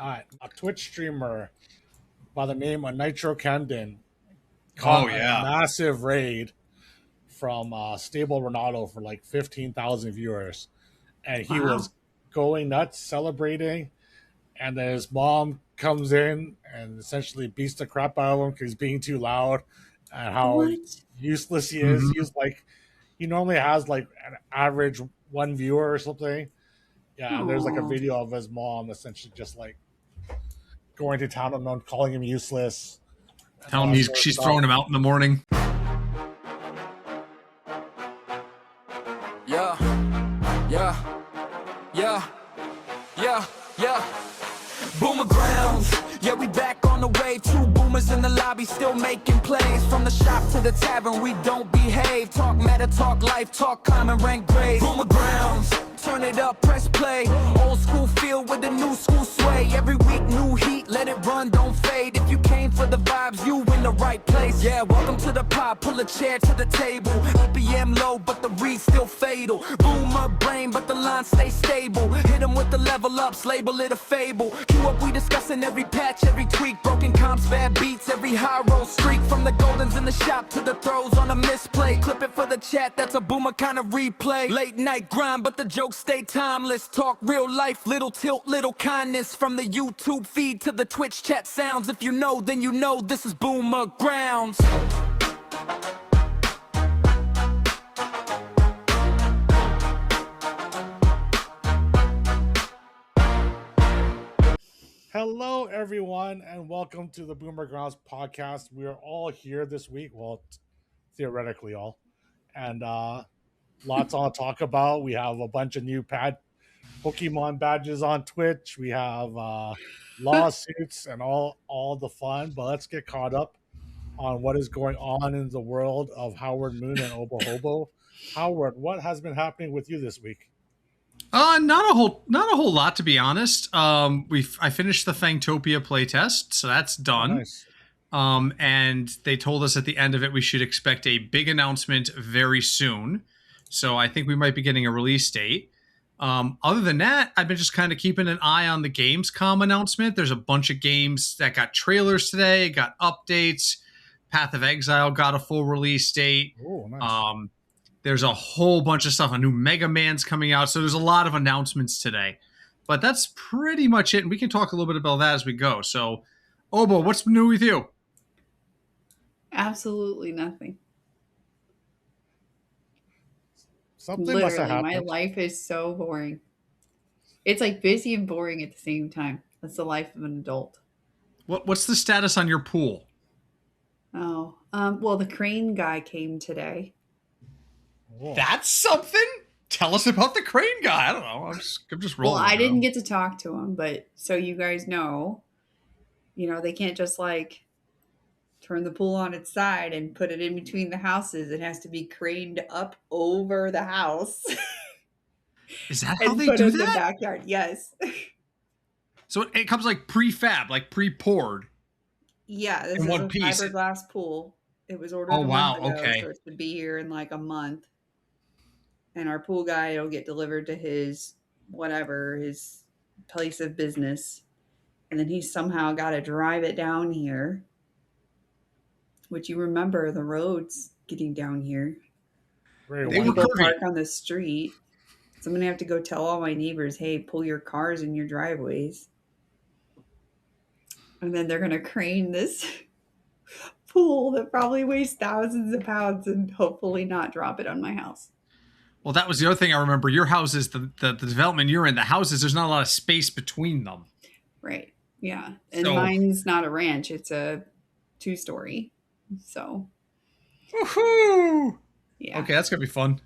a Twitch streamer by the name of Nitro Camden Oh caught a yeah. massive raid from Stable Ronaldo for like 15,000 viewers, and he Wow. was going nuts celebrating. And then his mom comes in and essentially beats the crap out of him because he's being too loud, and how What? useless he is. Mhm. He's like, he normally has like an average one viewer or something. Yeah, and there's like a Aw. video of his mom essentially just like going to town on him, calling him useless. And Tell all him that sort of she's stuff. throwing him out in the morning. Yeah, yeah, yeah, yeah, yeah. Boomer grounds, yeah, we back on the way. Two boomers in the lobby, still making plays. From the shop to the tavern, we don't behave. Talk meta, talk life, talk common, rank grade. Boomer grounds, turn it up, press play. Old school feel with the new school sway. Every week, new heat, let it run, don't fade. If you came for the vibes, you in the right place. Yeah, welcome to the pop, pull a chair to the table. BPM low, but the read still fatal. Boomer brain, but the line stay stable. Hit 'em with the level ups, label it a fable. Queue up, we discussing every patch, every tweak. Broken comps, bad beats, every high roll streak. From the goldens in the shop to the throws on a misplay. Clip it for the chat, that's a boomer kind of replay. Late night grind, but the jokes stay timeless. Talk real life, little tilt, little kindness. From the YouTube feed to the Twitch chat sounds. If you know, then you know this is Boomer Grounds. Hello, everyone, and welcome to the Boomer Grounds podcast. We are all here this week. Well, theoretically, all. And lots on to talk about. We have a bunch of new Pokemon badges on Twitch. We have lawsuits and all the fun. But let's get caught up on what is going on in the world of Howard Moon and Obo Hobo. Howard, what has been happening with you this week? Not a whole lot, to be honest. I finished the Fangtopia playtest, so that's done. Nice. And they told us at the end of it we should expect a big announcement very soon. So I think we might be getting a release date. Other than that, I've been just kind of keeping an eye on the Gamescom announcement. There's a bunch of games that got trailers today, got updates. Path of Exile got a full release date. Oh, nice. There's a whole bunch of stuff. A new Mega Man's coming out. So there's a lot of announcements today. But that's pretty much it. And we can talk a little bit about that as we go. So, Obo, what's new with you? Absolutely nothing. Something must have Literally, my happened. life is so boring. It's like busy and boring at the same time. That's the life of an adult. What's the status on your pool? Oh, well, the crane guy came today. Oh. That's something? Tell us about the crane guy. I don't know. I'm just rolling. Well, I didn't get to talk to him, but so you guys know, they can't just like turn the pool on its side and put it in between the houses. It has to be craned up over the house. Is that how and they put do in the that? backyard. Yes. So it comes like prefab, like pre-poured. Yeah, this In is one a piece. fiberglass pool. It was ordered Oh, a wow, month ago, okay. so it should be here in like a month. And our pool guy will get delivered to his place of business. And then he somehow got to drive it down here. Which you remember the roads getting down here. Very They were People curvy. park on the street. So I'm going to have to go tell all my neighbors, hey, pull your cars in your driveways. And then they're going to crane this pool that probably weighs thousands of pounds and hopefully not drop it on my house. Well, that was the other thing I remember. Your houses, the development you're in, the houses, there's not a lot of space between them. Right. Yeah. And So- mine's not a ranch. It's a 2-story. So, Woohoo! yeah. Okay, that's going to be fun.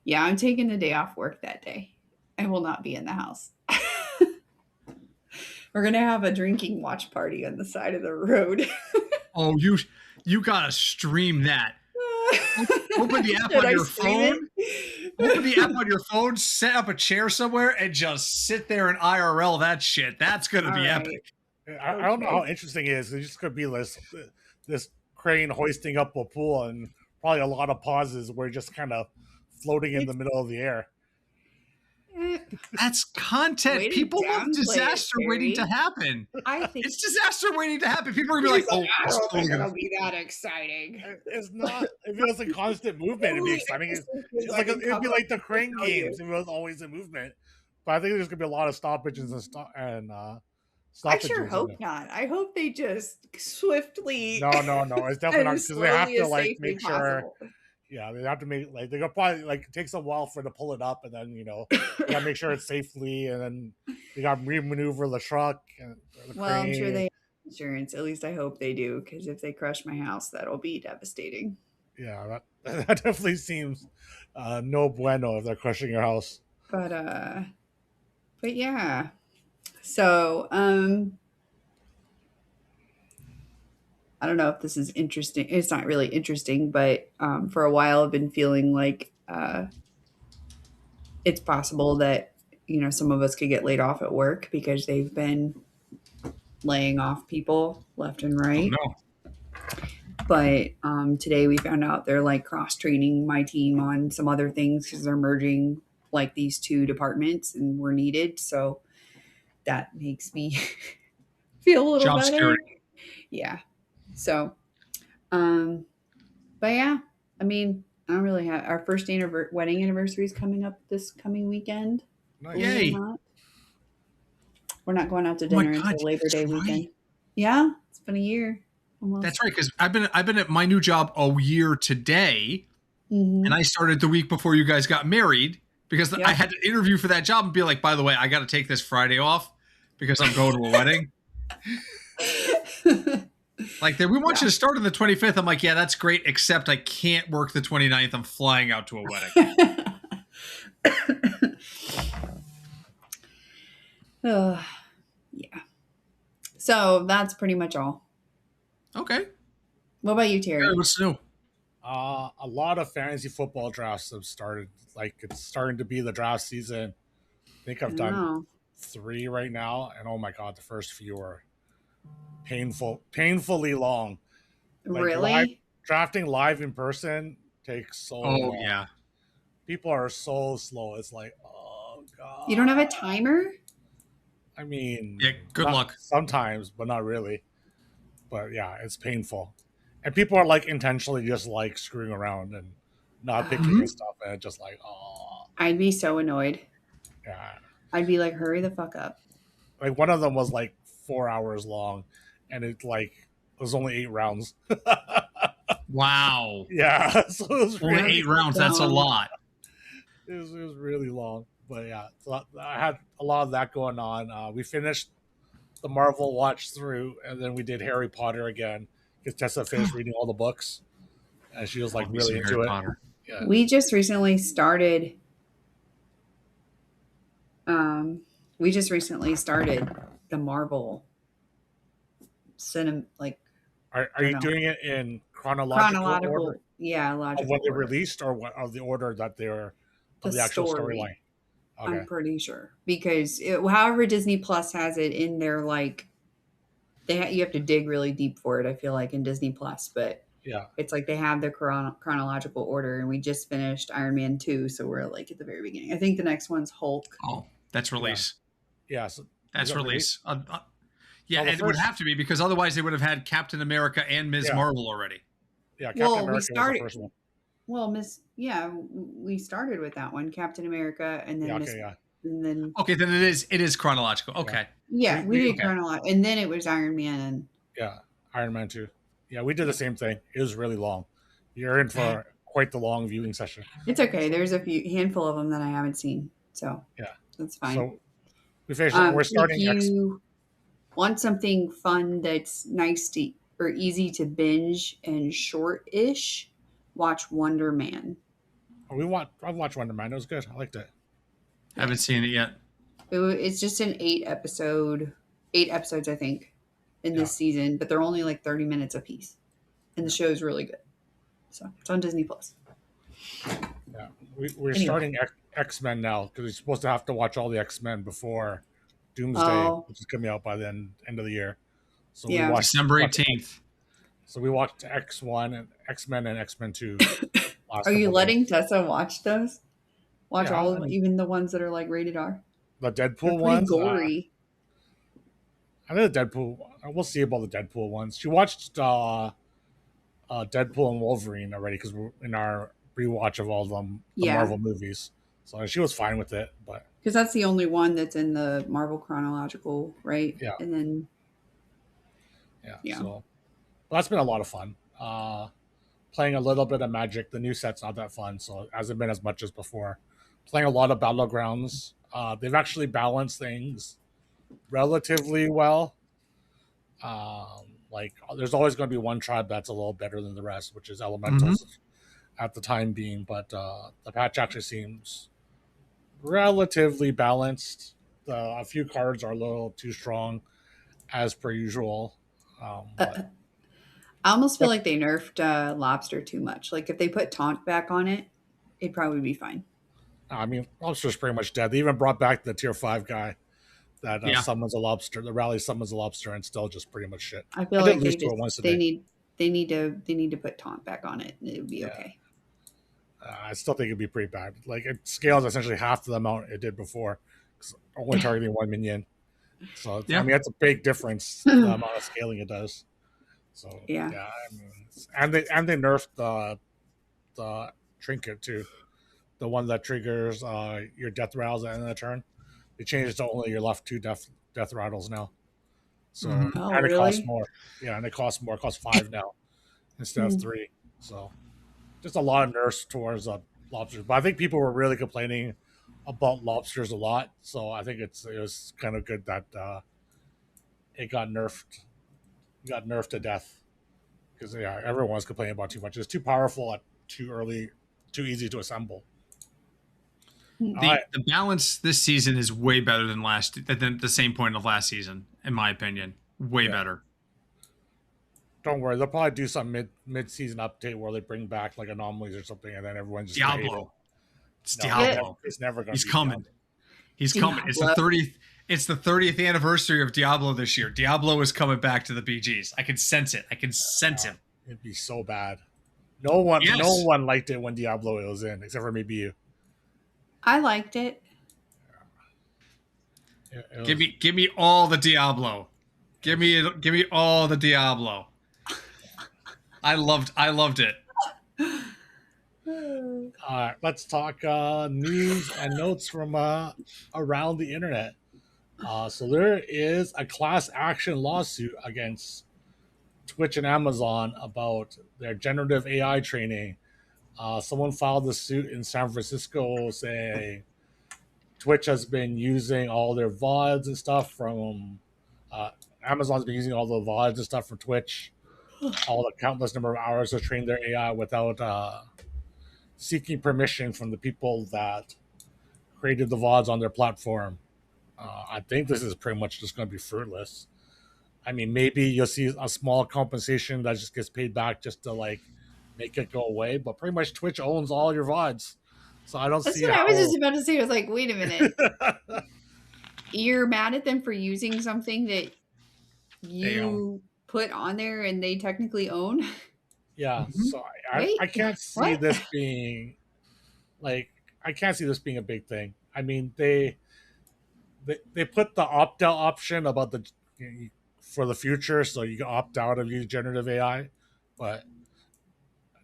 Yeah, I'm taking the day off work that day. I will not be in the house. We're going to have a drinking watch party on the side of the road. Oh, you got to stream that. Open the app Should on I your stream phone. it? Open the app on your phone, set up a chair somewhere, and just sit there and IRL that shit. That's going to be All right. epic. I don't know how interesting it is. It's just going to be this crane hoisting up a pool and probably a lot of pauses where just kind of floating in the middle of the air. That's content. Way to People love downplay it, disaster waiting to Terry. happen. I think It's disaster waiting to happen. People are gonna be like, "Oh, I it's don't think totally it'll gonna." be that exciting. It's not. If it was a constant movement, it'd be exciting. It's like it'd be like the crane games. If it was always in movement. But I think there's gonna be a lot of stoppages and I stoppages. sure hope not. I hope they just swiftly. No. It's definitely not, because they have to like make sure. Yeah, they have to make like they're probably like it takes a while for it to pull it up, and then they gotta make sure it's safely, and then they got to remaneuver the truck. And the Well, I'm sure crane. they have insurance. At least I hope they do, because if they crush my house, that'll be devastating. Yeah, that definitely seems no bueno if they're crushing your house. But yeah. So I don't know if this is interesting. It's not really interesting, but for a while I've been feeling like it's possible that some of us could get laid off at work because they've been laying off people left and Oh, right. no. But today we found out they're like cross training my team on some other things because they're merging like these two departments and we're needed. So that makes me feel a little Job better. security. Yeah. So, but yeah, I mean, I don't really have our first wedding anniversary is coming up this coming weekend. Nice. Believe it or Yay. not. We're not going out to Oh my dinner God, until Labor that's Day right. weekend. Yeah, it's been a year. Almost. That's right, because I've been at my new job a year today, Mhm. and I started the week before you guys got married because Yep. I had to interview for that job and be like, by the way, I got to take this Friday off because I'm going to a wedding. Like, we want you to start on the 25th. I'm like, yeah, that's great, except I can't work the 29th. I'm flying out to a wedding. Yeah. So that's pretty much all. Okay. What about you, Terry? Terry, what's new? A lot of fantasy football drafts have started. Like it's starting to be the draft season. I think I've done Oh, 3 right now, and oh my god, the first few are painfully long. Like, really? Drafting live in person takes so Oh, long. yeah. People are so slow. It's like, oh god. You don't have a timer? I mean, Yeah, good luck. Sometimes, but not really. But yeah, it's painful. And people are like intentionally just like screwing around and not picking Mhm. and stuff, and it's just like, oh I'd be so annoyed. yeah. I'd be like, hurry the fuck up. Like one of them was like 4 hours long, and it was only 8 rounds. Wow. Yeah, so it was Only really, 8 rounds. That's a lot. it was really long. But yeah, so I had a lot of that going on. We finished the Marvel watch through, and then we did Harry Potter again because Tessa finished reading all the books, and she was like Love me really some into Harry it. Potter. Yeah, We just recently started. The Marvel cinema, like are I you know. doing it in chronological order yeah, of logical when they order. released, or what of the order that they're of The the actual story. storyline? I'm Okay, pretty sure because however Disney Plus has it in their like, you have to dig really deep for it. I feel like in Disney Plus, but yeah. it's like they have the chronological order, and we just finished Iron Man 2, so we're like at the very beginning. I think the next one's Hulk. Oh, that's release. Yeah, so That's is that release. Yeah, Well, the and it would first- have to be because otherwise they would have had Captain America and Ms. Yeah. Marvel already. Yeah, Captain Well, we America was started- the first one. Well, we started with that one, Captain America, and then Yeah, Miss, okay, yeah. and then Okay, then it is chronological. Okay. yeah, we did okay. chronological, and then it was Iron Man, and Yeah, Iron Man 2. Yeah, we did the same thing. It was really long. You're in for quite the long viewing session. it's okay. There's a handful of them that I haven't seen, so Yeah. that's fine. So we finished. We're If starting. you want something fun that's nice to or easy to binge and short-ish, watch Wonder Man. I've watched Wonder Man. It was good. I liked it. Haven't seen it yet. It's just an 8 episodes, I think, in this season, but they're only like 30 minutes a piece, and the show's really good. So it's on Disney Plus. Yeah, we're Anyway. starting X-Men now because we're supposed to have to watch all the X-Men before Doomsday, Oh. which is coming out by the end of the year. So Yeah. we watched December 18th. So we watched X1 and X-Men 2. Are you letting Tessa watch those? Watch Yeah, all I of them, mean, even the ones that are like rated R. the They're Deadpool pretty ones. gory. I think the Deadpool. We'll see about the Deadpool ones. She watched Deadpool and Wolverine already because we're in our rewatch of all of them, the Yeah, Marvel movies. So she was fine with it. But because that's the only one that's in the Marvel chronological, right? yeah, And then yeah. yeah, So but that's been a lot of fun. Playing a little bit of Magic. The new set's not that fun, so it hasn't been as much as before. Playing a lot of Battlegrounds. They've actually balanced things relatively well. Like there's always going to be one tribe that's a little better than the rest, which is Mm-hmm. Elementals at the time being. But the patch actually seems relatively balanced. A few cards are a little too strong, as per usual. But I almost feel yep. like they nerfed Lobster too much. Like if they put Taunt back on it, it'd probably be fine. I mean, Lobster's pretty much dead. They even brought back the tier 5 guy that Yeah. summons a lobster. The rally summons a lobster and still just pretty much shit. I feel I did like lose to it once today. they need to put Taunt back on it. It would be Yeah. okay. I still think it'd be pretty bad. Like it scales essentially half the amount it did before, only targeting one minion. So Yeah. I mean that's a big difference the amount of scaling it does. So Yeah. I mean, and they nerfed the trinket too, the one that triggers your death rattles at the end of the turn. They changed it to only your left 2 death rattles now. So Mhm. Oh, and it costs really? more. Yeah, and it costs more. It costs 5 now instead of 3. So just a lot of nerfs towards lobsters. But I think people were really complaining about lobsters a lot. So I think it was kind of good that it got nerfed to death. Because yeah, everyone was complaining about too much. It's too powerful at too early, too easy to assemble. The balance this season is way better than the same point of last season, in my opinion. Way better. Don't worry, they'll probably do some mid season update where they bring back like anomalies or something, and then everyone's just Diablo. It's Diablo. It's never going. He's coming. Diablo. He's coming. It's the 30th. It's the 30th anniversary of Diablo this year. Diablo is coming back to the BGs. I can sense it. I can sense him. It'd be so bad. No one liked it when Diablo was in, except for maybe you. I liked it. Give me all the Diablo. Give me all the Diablo. I loved it. Let's talk news and notes from around the internet. So there is a class action lawsuit against Twitch and Amazon about their generative AI training. Someone filed a suit in San Francisco saying Twitch has been using all their VODs and stuff from Amazon's been using all the VODs and stuff from Twitch, all the countless number of hours to train their AI without seeking permission from the people that created the VODs on their platform. I think this is pretty much just going to be fruitless. I mean, maybe you'll see a small compensation that just gets paid back just to like make it go away, but pretty much Twitch owns all your VODs. So I don't That's see what how... I was just about to say. I was like, wait a minute. You're mad at them for using something that you put on there and they technically own? Yeah, so I can't see this being like I can't see this being a big thing. I mean, they put the opt out option about the for the future, so you can opt out of using generative AI, but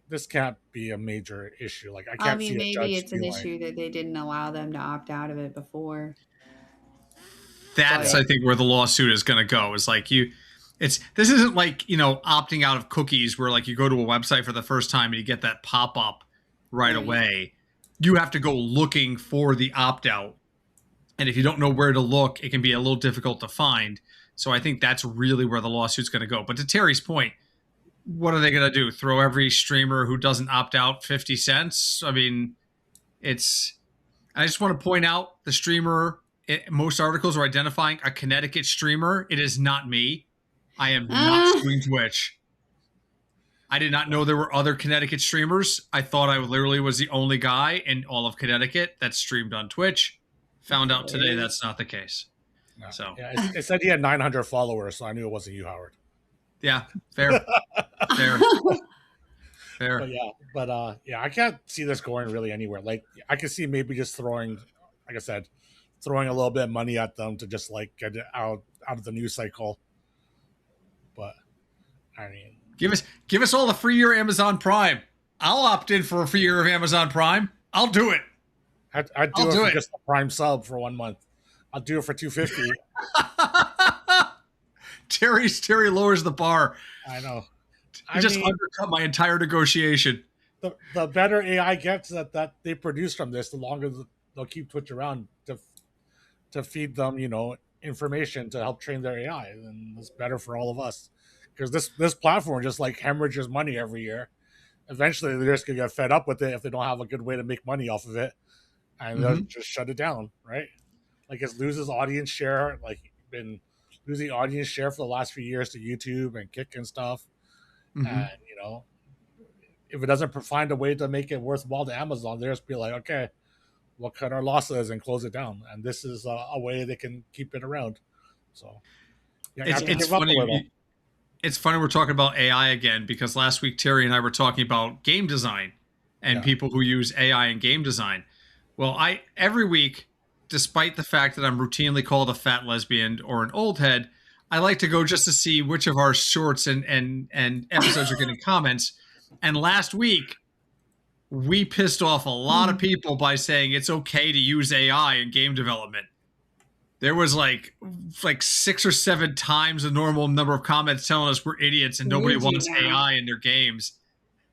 this can't be a major issue. Like I can't see a maybe judge it's an being issue that they didn't allow them to opt out of it before. That's I think where the lawsuit is going to go. Is like this isn't like opting out of cookies where like you go to a website for the first time and you get that pop up right away. You have to go looking for the opt out, and if you don't know where to look, it can be a little difficult to find. So I think that's really where the lawsuit's going to go. But to Terry's point, what are they going to do? Throw every streamer who doesn't opt out 50 cents? I mean, I just want to point out the streamer. Most articles are identifying a Connecticut streamer. It is not me. I am not doing Twitch. I did not know there were other Connecticut streamers. I thought I literally was the only guy in all of Connecticut that streamed on Twitch. Found out today that's not the case. No. So yeah, it said he had 900 followers, so I knew it wasn't you, Howard. Yeah, fair. Fair. Fair. But yeah, I can't see this going really anywhere. Like I could see maybe just throwing, like I said, throwing a little bit of money at them to just like get it out of the news cycle. But I mean, Give us all the free year Amazon Prime. I'll opt in for a free year of Amazon Prime. I'll do it. I'd do it for just a Prime sub for 1 month. I'll do it for $250. Terry lowers the bar. I know. I just undercut my entire negotiation. The better AI gets that they produce from this, the longer they'll keep Twitch around to feed them, information to help train their AI, and it's better for all of us. Because this platform just like hemorrhages money every year. Eventually, they're just gonna get fed up with it if they don't have a good way to make money off of it, and they'll just shut it down, right? Like it loses audience share, like been losing audience share for the last few years to YouTube and Kick and stuff. And if it doesn't find a way to make it worthwhile to Amazon, they'll just be like, okay, we'll cut our losses and close it down. And this is a way they can keep it around. So yeah, it's funny. It's funny we're talking about AI again, because last week Terry and I were talking about game design and people who use AI in game design. Well, every week, despite the fact that I'm routinely called a fat lesbian or an old head, I like to go just to see which of our shorts and episodes are getting comments. And last week, we pissed off a lot of people by saying it's okay to use AI in game development. There was like 6 or 7 times the normal number of comments telling us we're idiots and nobody wants AI in their games.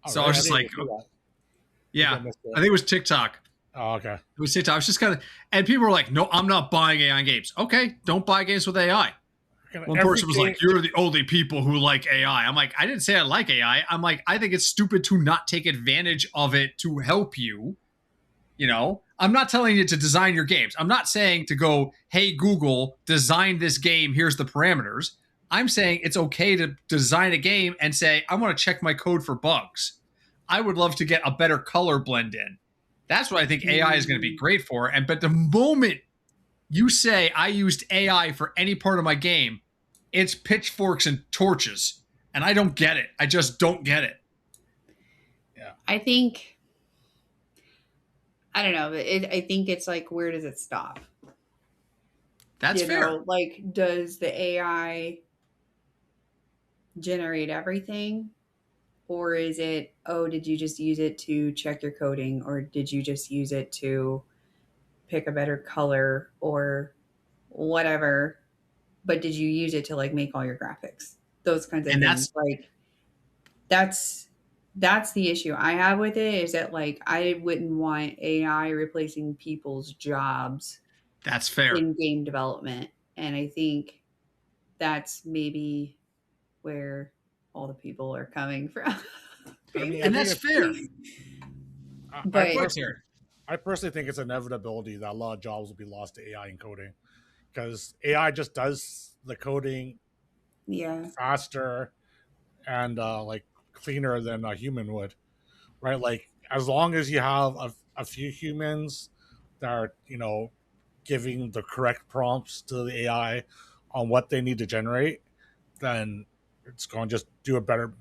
So I was just like, I think it was TikTok. Oh, okay. It was TikTok. I was just and people were like, no, I'm not buying AI games. Okay, don't buy games with AI. One person was like, you're the only people who like AI. I'm like, I didn't say I like AI. I'm like, I think it's stupid to not take advantage of it to help you. I'm not telling you to design your games. I'm not saying to go, hey, Google, design this game. Here's the parameters. I'm saying it's okay to design a game and say, I want to check my code for bugs. I would love to get a better color blend in. That's what I think AI is going to be great for. But the moment you say I used AI for any part of my game, it's pitchforks and torches. And I don't get it. I just don't get it. Yeah. I don't know. I think it's like, where does it stop? That's fair. Like, does the AI generate everything? Or is it, did you just use it to check your coding? Or did you just use it to pick a better color or whatever? But did you use it to like make all your graphics? Those kinds of things. That's the issue I have with it, is that like I wouldn't want AI replacing people's jobs. That's fair. In game development. And I think that's maybe where all the people are coming from. And that's fair. I personally think it's an inevitability that a lot of jobs will be lost to AI encoding, because AI just does the coding faster and like cleaner than a human would, right? Like as long as you have a few humans that are giving the correct prompts to the AI on what they need to generate, then it's going to just do a better,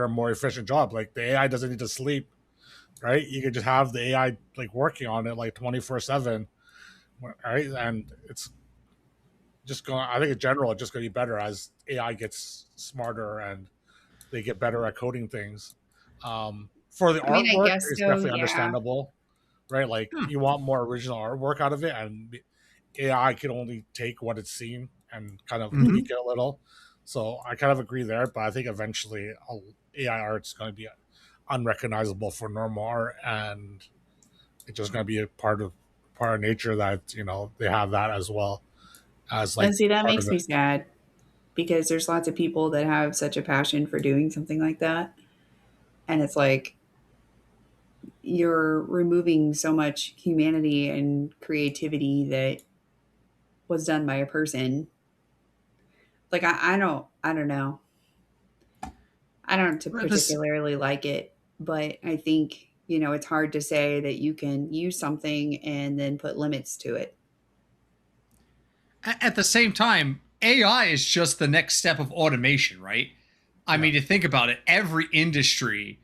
more efficient job. Like the AI doesn't need to sleep, right? You could just have the AI like working on it like 24/7, right? And it's just going. I think in general, it's just going to be better as AI gets smarter and they get better at coding things. For the artwork, it's definitely understandable, right? Like you want more original artwork out of it, and AI can only take what it's seen and kind of tweak it a little. So I kind of agree there, but I think eventually AI art is going to be unrecognizable for normal art, and it's just going to be a part of nature that they have that as well as like. And see, that makes me sad, because there's lots of people that have such a passion for doing something like that, and it's like you're removing so much humanity and creativity that was done by a person. Like I don't know. I don't particularly like it, but I think, it's hard to say that you can use something and then put limits to it. At the same time, AI is just the next step of automation, right? I mean, to think about it, every industry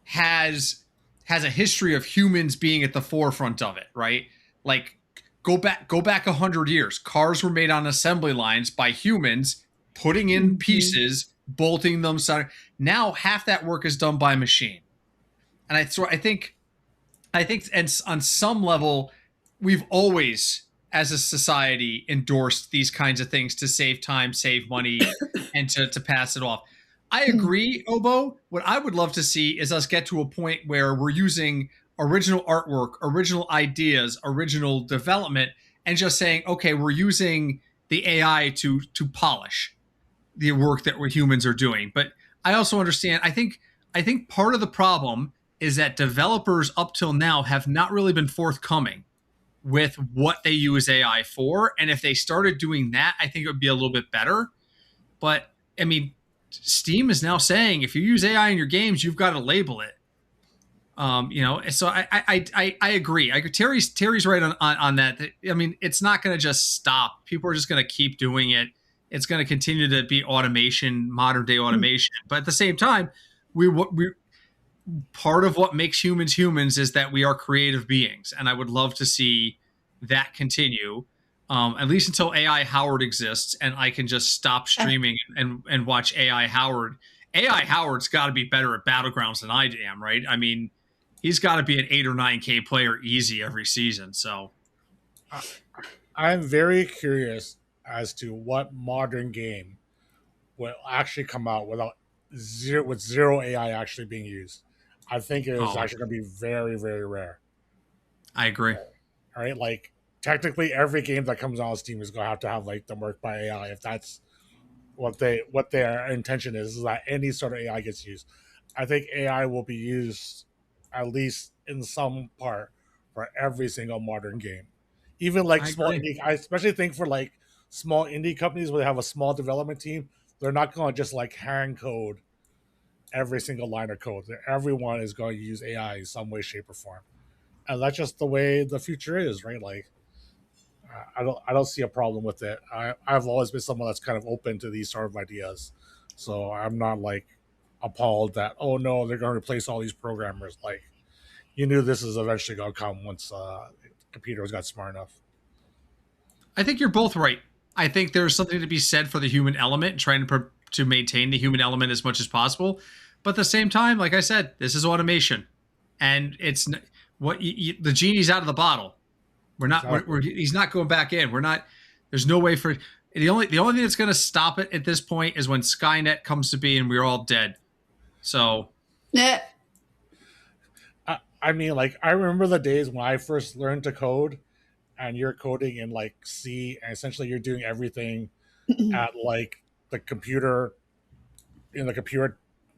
has a history of humans being at the forefront of it, right? Like go back 100 years. Cars were made on assembly lines by humans, putting in pieces, bolting them. Now half that work is done by machine. And I think, and on some level, we've always, as a society, endorsed these kinds of things to save time, save money, and to pass it off. I agree, Obo. What I would love to see is us get to a point where we're using original artwork, original ideas, original development, and just saying, okay, we're using the AI to polish the work that we humans are doing. But I also understand. I think part of the problem is that developers up till now have not really been forthcoming with what they use AI for. And if they started doing that, I think it would be a little bit better. But I mean, Steam is now saying if you use AI in your games, you've got to label it. So I agree. Terry's right on that. I mean, it's not going to just stop. People are just going to keep doing it. It's going to continue to be automation, modern day automation. But at the same time, we part of what makes humans humans is that we are creative beings, and I would love to see that continue, at least until AI Howard exists, and I can just stop streaming and watch AI Howard. AI Howard's got to be better at Battlegrounds than I am, right? I mean, he's got to be an 8 or 9K player easy every season. So I'm very curious as to what modern game will actually come out with zero AI actually being used. I think it is actually going to be very, very rare. I agree. All right, like technically every game that comes out on Steam is going to have like them work by AI. If that's what their intention is that any sort of AI gets used. I think AI will be used at least in some part for every single modern game. Even like I especially think for like small indie companies where they have a small development team, they're not going to just like hand code every single line of code. Everyone is going to use AI in some way, shape, or form, and that's just the way the future is, right? Like, I don't see a problem with it. I've always been someone that's kind of open to these sort of ideas, so I'm not like appalled that oh no, they're going to replace all these programmers. Like, you knew this is eventually going to come once computers got smart enough. I think you're both right. I think there's something to be said for the human element, trying to maintain the human element as much as possible. But at the same time, like I said, this is automation, and it's the genie's out of the bottle. We're not. Exactly. He's not going back in. We're not. There's no way for the only thing that's going to stop it at this point is when Skynet comes to be and we're all dead. So, yeah. I mean, like I remember the days when I first learned to code, and you're coding in like C, and essentially you're doing everything at like the computer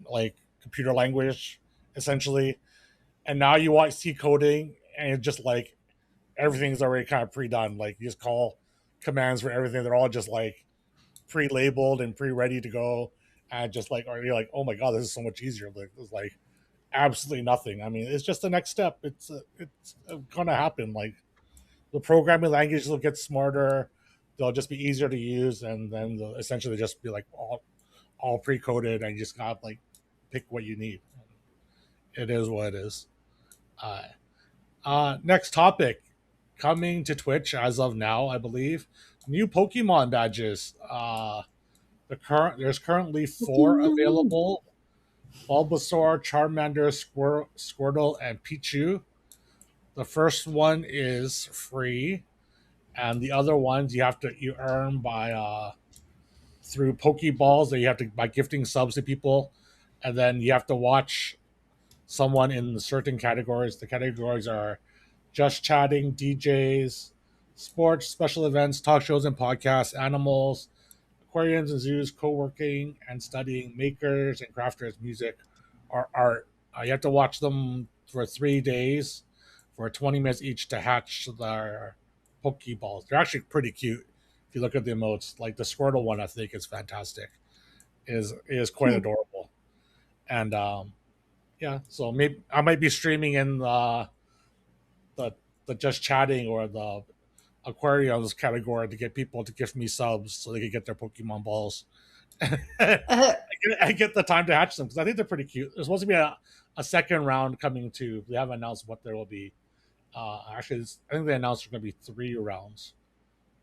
like computer language, essentially. And now you watch C coding, and it's just like everything's already kind of pre-done. Like you just call commands for everything; they're all just like pre-labeled and pre-ready to go, and just like you're like, oh my god, this is so much easier. Like it's like absolutely nothing. I mean, it's just the next step. It's gonna happen. Like the programming languages will get smarter. They'll just be easier to use, and then they'll essentially just be like all pre-coded, and you just got like pick what you need. It is what it is. Next topic, coming to Twitch as of now, I believe, new Pokemon badges. There's currently 4 available: Bulbasaur, Charmander, Squirtle, and Pichu. The first one is free, and the other ones you earn by through Pokeballs that you have to by gifting subs to people, and then you have to watch someone in certain categories. The categories are just chatting, DJs, sports, special events, talk shows and podcasts, animals, aquariums and zoos, co-working and studying, makers and crafters, music, or art. You have to watch them for 3 days for 20 minutes each to hatch their Pokeballs. They're actually pretty cute. If you look at the emotes, like the Squirtle one, I think is fantastic. Is quite adorable. And yeah, so maybe I might be streaming in the just chatting or the aquariums category to get people to gift me subs so they can get their Pokemon balls I get the time to hatch them because I think they're pretty cute. There's supposed to be a second round coming too. They haven't announced what there will be. Actually, I think they announced there's going to be 3 rounds.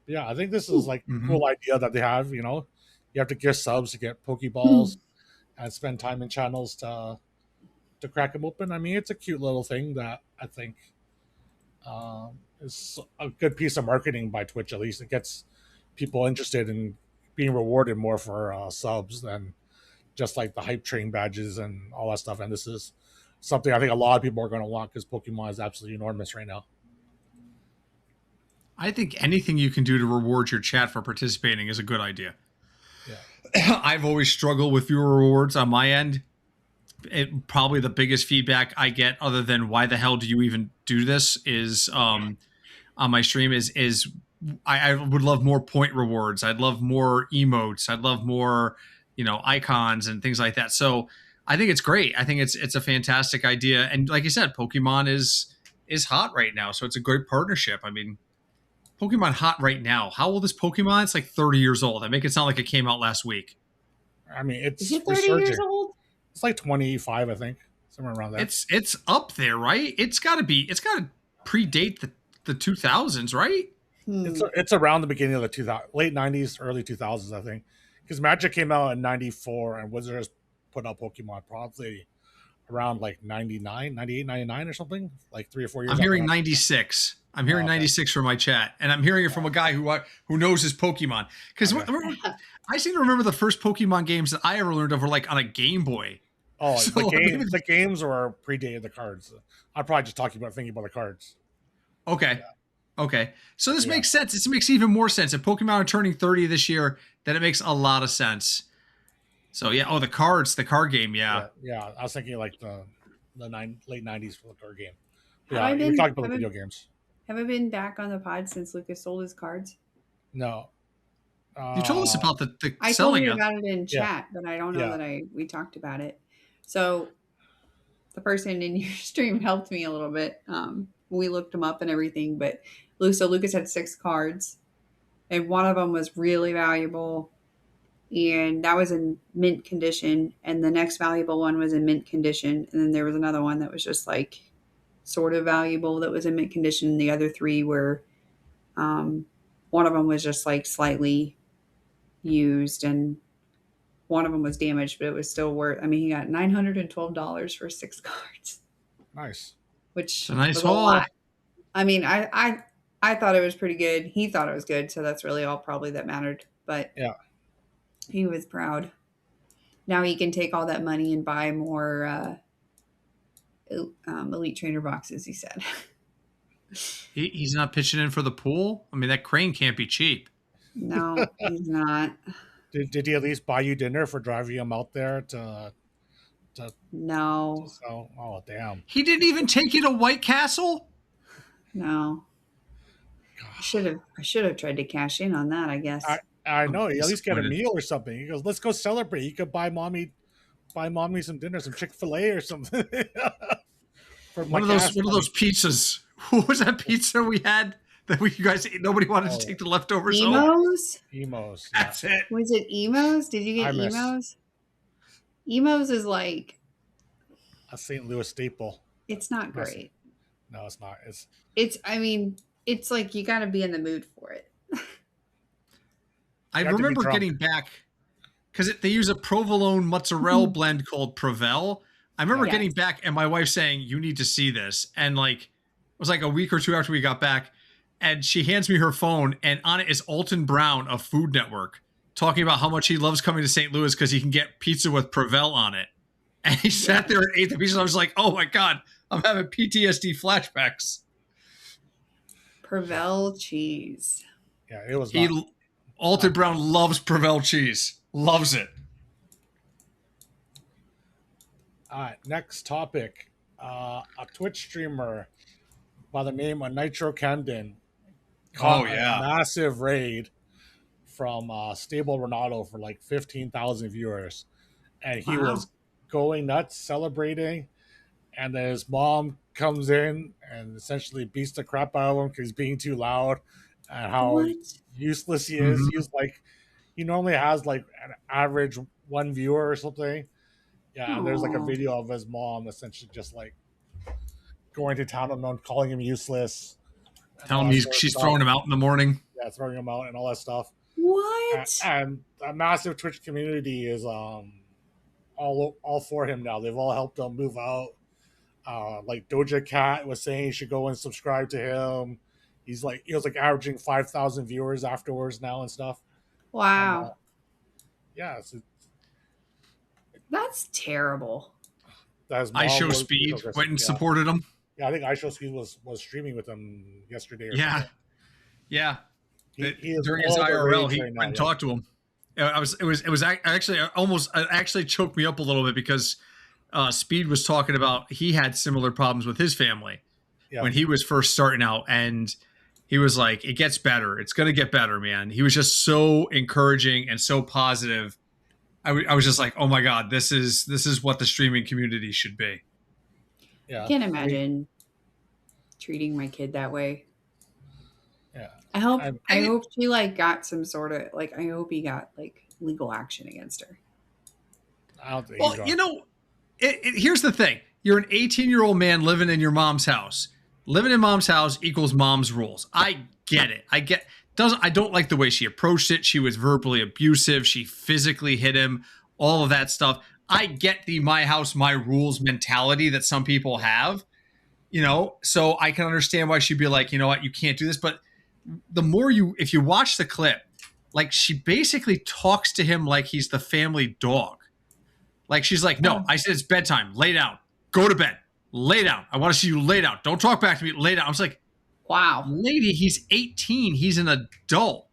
But yeah, I think this is like a cool idea that they have. You know, you have to get subs to get Pokeballs and spend time in channels to crack them open. I mean, it's a cute little thing that I think is a good piece of marketing by Twitch. At least it gets people interested in being rewarded more for subs than just like the hype train badges and all that stuff. And this is something I think a lot of people are going to want because Pokemon is absolutely enormous right now. I think anything you can do to reward your chat for participating is a good idea. Yeah. I've always struggled with viewer rewards on my end. Probably the biggest feedback I get, other than why the hell do you even do this, is on my stream is I would love more point rewards. I'd love more emotes. I'd love more, icons and things like that. So I think it's great. I think it's a fantastic idea. And like you said, Pokemon is hot right now. So it's a great partnership. I mean, Pokemon hot right now. How old is Pokemon? It's like 30 years old. I make it sound like it came out last week. I mean, it's Is it 30 years old? It's like 25, I think, somewhere around there. It's up there, right? It's got to predate the 2000s, right? It's around the beginning of the late 90s, early 2000s, I think, because Magic came out in 94 and Wizards put out Pokemon probably around like 99, 98, 99 or something, like 3 or 4 years. I'm hearing 96. I'm hearing 96 from my chat, and I'm hearing it from a guy who knows his Pokemon. Because I seem to remember the first Pokemon games that I ever learned of were like on a Game Boy. Oh, so the games were predated the cards. I'm probably just thinking about the cards. Okay. Yeah. Okay. So this makes sense. This makes even more sense. If Pokemon are turning 30 this year, then it makes a lot of sense. So yeah. Oh, the card game. Yeah. Yeah. I was thinking like the late 90s for the card game. Yeah. We're talking about the video games. Have I been back on the pod since Lucas sold his cards? No. You told us about the I selling. I told you about it in chat, but I don't know that we talked about it. So the person in your stream helped me a little bit. We looked them up and everything, but Lucas had 6 cards, and one of them was really valuable, and that was in mint condition, and the next valuable one was in mint condition, and then there was another one that was just like sort of valuable that was in mint condition, and the other 3 were one of them was just like slightly used, and one of them was damaged, but it was still worth. I mean, he got $912 for 6 cards. Nice. Which a nice was a lot. I mean, I thought it was pretty good. He thought it was good, so that's really all probably that mattered. But yeah, he was proud. Now he can take all that money and buy more Elite Trainer boxes, he said. He's not pitching in for the pool? I mean, that crane can't be cheap. No, he's not. Did he at least buy you dinner for driving him out there to no. Oh, damn. He didn't even take you to White Castle? No. I should have tried to cash in on that, I guess. I know. He at least get a meal or something. He goes, let's go celebrate. You could buy mommy some dinner, some Chick-fil-A or something. One of those pizzas. What was that pizza we had that you guys nobody wanted to take the leftovers home? Emos. That's it. Was it Emos? Did you get Emos? Emos is like a St. Louis staple. It's not great. No, it's not. I mean, it's like you got to be in the mood for it. I remember getting back because they use a provolone mozzarella blend called Provel. I remember getting back and my wife saying, "You need to see this." And like it was like a week or 2 after we got back, and she hands me her phone, and on it is Alton Brown of Food Network talking about how much he loves coming to St. Louis because he can get pizza with Provel on it. And he sat there and ate the pizza. And I was like, "Oh my god, I'm having PTSD flashbacks." Provel cheese. Yeah, it was. Alton Brown loves Provel cheese. Loves it. All right, next topic. A Twitch streamer by the name of Nitro Camden caught a massive raid from Stable Ronaldo for like 15,000 viewers. And he was going nuts, celebrating. And then his mom comes in and essentially beats the crap out of him because he's being too loud and how useless he is. He was like, he normally has like an average one viewer or something. Yeah, and there's like a Aw. video of his mom essentially just like going to town on him, calling him useless and all Tell him that sort of she's stuff. throwing him out in the morning. Yeah, throwing him out and all that stuff. What? And a massive Twitch community is all for him now. They've all helped him move out. Like Doja Cat was saying, he should go and subscribe to him. He was like averaging 5,000 viewers afterwards now and stuff. And Wow. yeah, so That's terrible. his I mom Show was Speed aggressive. went and Yeah. supported him. Yeah, I think iShow Speed was streaming with him yesterday or Yeah. something. Yeah. He is During his all the IRL, rage he right now, went and yeah. talked to him. It was actually almost actually choked me up a little bit because Speed was talking about he had similar problems with his family Yeah. when he was first starting out, and he was like, "It gets better. It's gonna get better, man." He was just so encouraging and so positive. I was just like, "Oh my god, this is what the streaming community should be." Yeah. I can't imagine treating my kid that way. Yeah. I hope I'm- I hope she like got some sort of like I hope he got like legal action against her. I don't think Well, he's wrong. you know, here's the thing. You're an 18-year-old man living in your mom's house. Living in mom's house equals mom's rules. I get it. I don't like the way she approached it. She was verbally abusive. She physically hit him, all of that stuff. I get the my house, my rules mentality that some people have, you know, so I can understand why she'd be like, you know what, you can't do this. But if you watch the clip, like she basically talks to him like he's the family dog. Like she's like, no, I said it's bedtime. Lay down. Go to bed. Lay down. I want to see you lay down. Don't talk back to me. Lay down. I was like, Wow. lady, he's 18. He's an adult.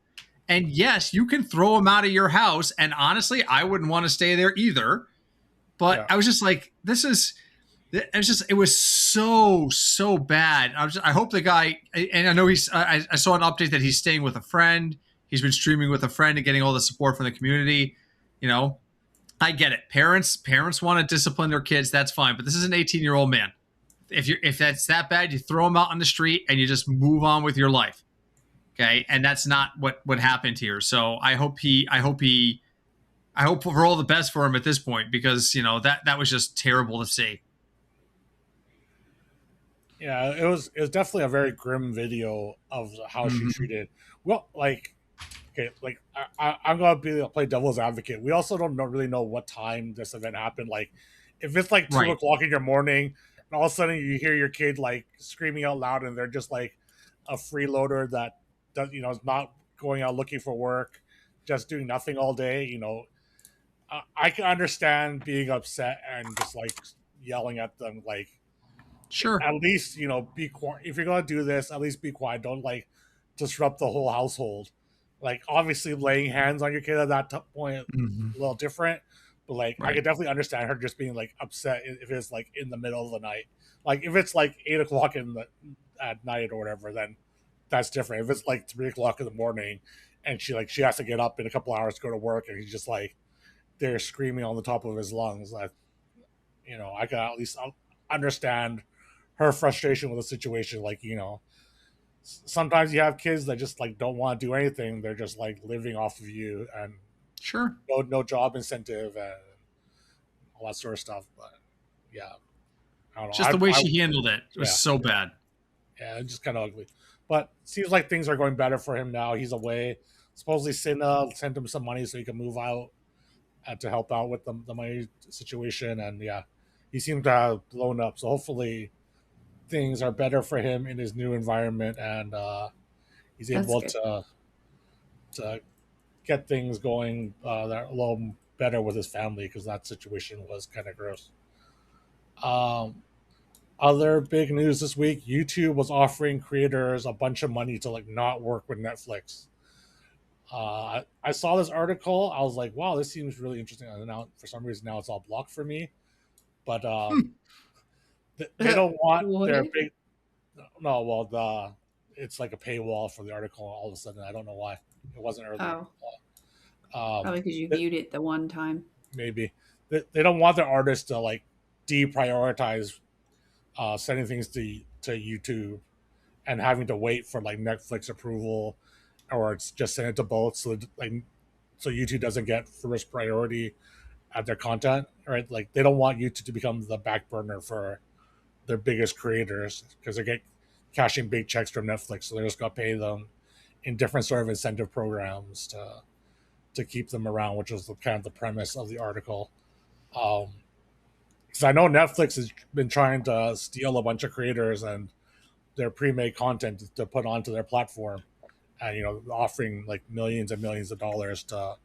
And yes, you can throw him out of your house. And honestly, I wouldn't want to stay there either. But Yeah. I was just like, it was so bad. I hope the guy, and I know I saw an update that he's staying with a friend. He's been streaming with a friend and getting all the support from the community. You know, I get it. Parents want to discipline their kids. That's fine. But this is an 18-year-old man. If that's that bad, you throw him out on the street and you just move on with your life. Okay. And that's not what happened here. So I hope for all the best for him at this point, because, you know, that was just terrible to see. Yeah, it was definitely a very grim video of how she treated. Well, like, okay, like I'm gonna play devil's advocate. We also don't really know what time this event happened. Like, if it's like 2 o'clock in your morning, and all of a sudden you hear your kid like screaming out loud, and they're just like a freeloader that does, you know, is not going out looking for work, just doing nothing all day. You know, I can understand being upset and just like yelling at them, like. Sure. At least, you know, be quiet. If you're gonna do this, at least be quiet. Don't like disrupt the whole household. Like, obviously, laying hands on your kid at that point a little different. But like, I could definitely understand her just being like upset if it's like in the middle of the night. Like, if it's like 8 o'clock at night or whatever, then that's different. If it's like 3 o'clock in the morning, and she has to get up in a couple hours to go to work, and he's just like they're screaming on the top of his lungs. That, you know, I can at least understand her frustration with the situation. Like, you know, sometimes you have kids that just like don't want to do anything. They're just like living off of you, and sure, no job incentive and all that sort of stuff. But yeah, I don't know. Just the way she handled it was so bad. Yeah, it's just kind of ugly. But seems like things are going better for him now. He's away. Supposedly Cinna sent him some money so he can move out and to help out with the money situation. And yeah, he seemed to have blown up. So hopefully things are better for him in his new environment, and he's able to get things going that are a little better with his family, because that situation was kind of gross. Other big news this week: YouTube was offering creators a bunch of money to like not work with Netflix. I saw this article. I was like, wow, this seems really interesting. And now, for some reason, now it's all blocked for me. But they don't want their big. No, well, it's like a paywall for the article. All of a sudden, I don't know why it wasn't earlier. Probably because you viewed it the one time. Maybe they don't want their artists to like deprioritize sending things to YouTube and having to wait for like Netflix approval, or it's just send it to both. So like so YouTube doesn't get first priority at their content, right? Like they don't want YouTube to become the back burner for their biggest creators because they get cashing big checks from Netflix, so they're just gonna pay them in different sort of incentive programs to keep them around, which was kind of the premise of the article. Because I know Netflix has been trying to steal a bunch of creators and their pre-made content to put onto their platform, and offering like millions and millions of dollars to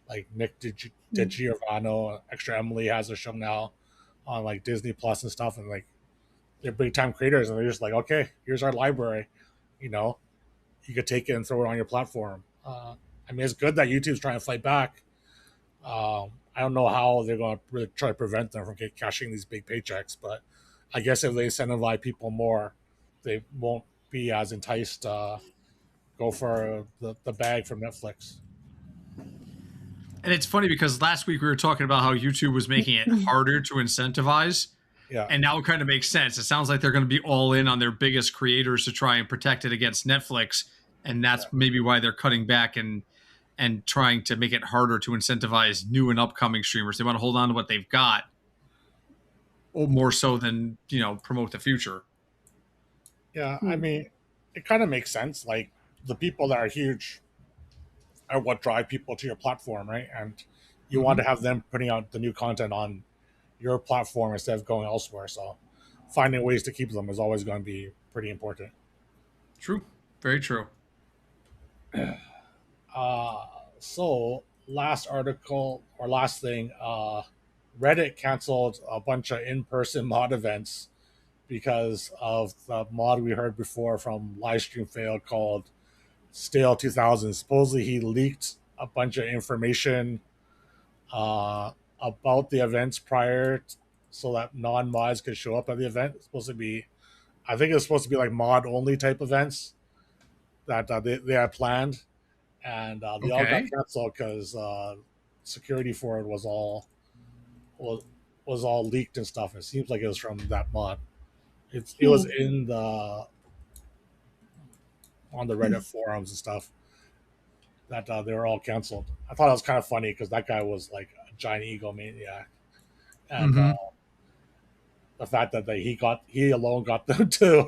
like Nick DiGiovanni, Extra Emily has a show now on like Disney Plus and stuff, and like they're big time creators, and they're just like, okay, here's our library, you know, you could take it and throw it on your platform. I mean, it's good that YouTube's trying to fight back. I don't know how they're going to really try to prevent them from cashing these big paychecks, but I guess if they incentivize people more, they won't be as enticed to go for the bag from Netflix. And it's funny because last week we were talking about how YouTube was making it harder to incentivize. Yeah. And now it kind of makes sense. It sounds like they're going to be all in on their biggest creators to try and protect it against Netflix. And that's maybe why they're cutting back and trying to make it harder to incentivize new and upcoming streamers. They want to hold on to what they've got, or more so than, promote the future. Yeah, I mean, it kind of makes sense. Like the people that are huge are what drive people to your platform, right? And you want to have them putting out the new content on your platform instead of going elsewhere. So finding ways to keep them is always going to be pretty important. True. Very true. So last thing, Reddit canceled a bunch of in-person mod events because of the mod we heard before from Livestream Fail called Stale 2000. Supposedly he leaked a bunch of information about the events prior so that non-mods could show up at the event. It's supposed to be, I think it's supposed to be like mod only type events that they had planned, and they all got canceled because security for it was all leaked and stuff. It seems like it was from that mod. It was in on the Reddit forums and stuff that they were all canceled. I thought it was kind of funny because that guy was like a giant egomaniac, and the fact that he alone got them to